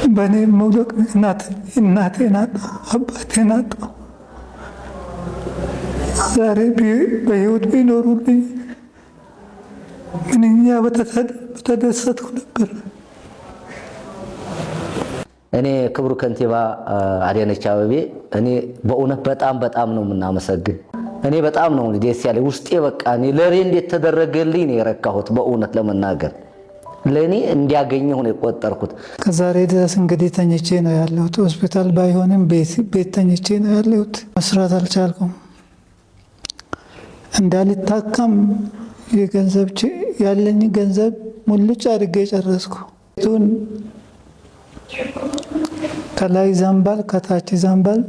በእኔ መውደቅ እናቴን አጣሁ፣ አባቴን አጣሁ። ዛሬ በህይወት ቢኖሩልኝ ምንኛ በተደሰትኩ ነበር። እኔ ክቡር ከንቲባ አዳነች አቤቤ እኔ በእውነት በጣም ነው የምናመሰግን። እኔ በጣም ነው ደስ ያለኝ ውስጤ በቃ እኔ ለኔ እንዴት ተደረገልኝ ነው የረካሁት። በእውነት ለመናገር ለኔ እንዲያገኘው ነው የቆጠርኩት። ከዛሬ ድረስ እንግዲህ ተኝቼ ነው ያለሁት። ሆስፒታል ባይሆንም ቤት ተኝቼ ነው ያለሁት። መስራት አልቻልኩም። እንዳልታከም ያለኝ ገንዘብ ሙልጭ አድርጌ ጨረስኩ። ቤቱን ከላይ ዘንባል ከታች ዘንባል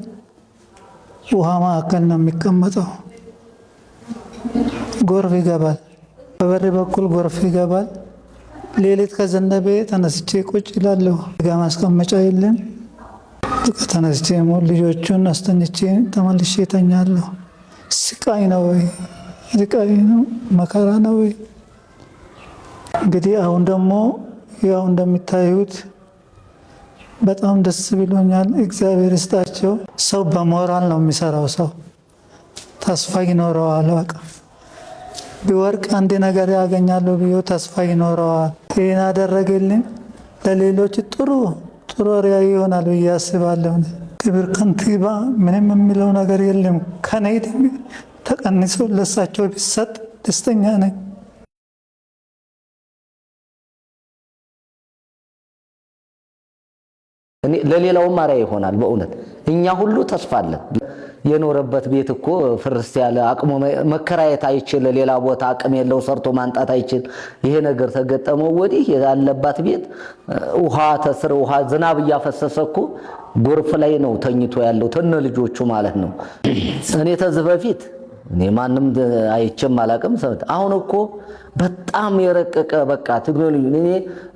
ውሃ መካከል ነው የሚቀመጠው። ጎርፍ ይገባል፣ በበር በኩል ጎርፍ ይገባል። ሌሊት ከዘነበ ተነስቼ ቁጭ እላለሁ። ጋ ማስቀመጫ የለም። ተነስቼ ልጆቹን አስተኝቼ ተመልሼ ተኛለሁ። ስቃይ ነው ወይ? ስቃይ ነው፣ መከራ ነው ወይ? እንግዲህ አሁን ደግሞ ያው እንደሚታዩት በጣም ደስ ብሎኛል። እግዚአብሔር ይስጣቸው። ሰው በሞራል ነው የሚሰራው። ሰው ተስፋ ይኖረዋል። በቃ ቢወርቅ አንድ ነገር ያገኛለሁ ብሎ ተስፋ ይኖረዋል። ይህን አደረገልኝ ለሌሎች ጥሩ ሪያ ይሆናል ብዬ አስባለሁ። ክብር ከንቲባ ምንም የሚለው ነገር የለም። ከኔ ተቀንሶ ለሳቸው ቢሰጥ ደስተኛ ነኝ። ለሌላውም አርአያ ይሆናል። በእውነት እኛ ሁሉ ተስፋ አለን። የኖረበት ቤት እኮ ፍርስ ያለ አቅሙ መከራየት አይችል፣ ሌላ ቦታ አቅም የለው ሰርቶ ማንጣት አይችል። ይሄ ነገር ተገጠመው ወዲህ ያለባት ቤት ውሃ ተስር ውሃ ዝናብ እያፈሰሰ እኮ ጎርፍ ላይ ነው ተኝቶ ያለው ተነ ልጆቹ ማለት ነው። እኔ ተዝህ በፊት እኔ ማንም አይቼም አላቅም። አሁን እኮ በጣም የረቀቀ በቃ ቴክኖሎጂ እኔ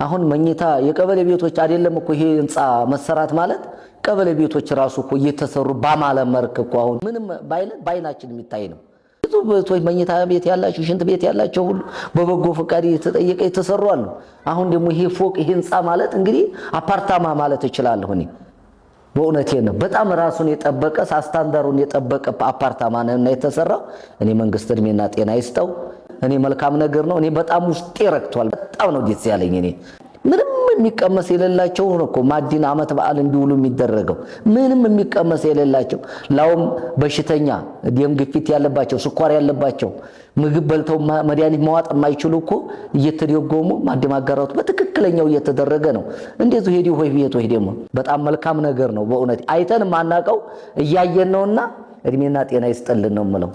አሁን መኝታ የቀበሌ ቤቶች አይደለም እኮ ይሄ ህንጻ መሰራት ማለት ቀበሌ ቤቶች ራሱ እኮ እየተሰሩ ባማለ መልክ እኮ አሁን ምንም ባይናችን የሚታይ ነው። ብዙ ቤቶች መኝታ ቤት ያላቸው ሽንት ቤት ያላቸው ሁሉ በበጎ ፈቃድ የተጠየቀ የተሰሩ አሉ። አሁን ደግሞ ይሄ ፎቅ ይሄ ህንጻ ማለት እንግዲህ አፓርታማ ማለት እችላለሁ እኔ በእውነቴ ነው። በጣም ራሱን የጠበቀ ስታንዳርዱን የጠበቀ አፓርታማ ነው የተሰራው። እኔ መንግስት እድሜና ጤና ይስጠው። እኔ መልካም ነገር ነው። እኔ በጣም ውስጤ ረክቷል። በጣም ነው ደስ ያለኝ። እኔ ምንም የሚቀመስ የሌላቸው ነው እኮ ማዲና አመት በዓል እንዲውሉ የሚደረገው ምንም የሚቀመስ የሌላቸው ላውም በሽተኛ ደም ግፊት ያለባቸው ስኳር ያለባቸው ምግብ በልተው መድኃኒት መዋጥ የማይችሉ እኮ እየተደጎሙ ማደም አጋራቱ በትክክለኛው እየተደረገ ነው። እንደዚህ ሄዲ ሆይ ቤት ወይ ደግሞ በጣም መልካም ነገር ነው። በእውነት አይተን ማናቀው እያየን ነውና እድሜና ጤና ይስጥልን ነው የምለው።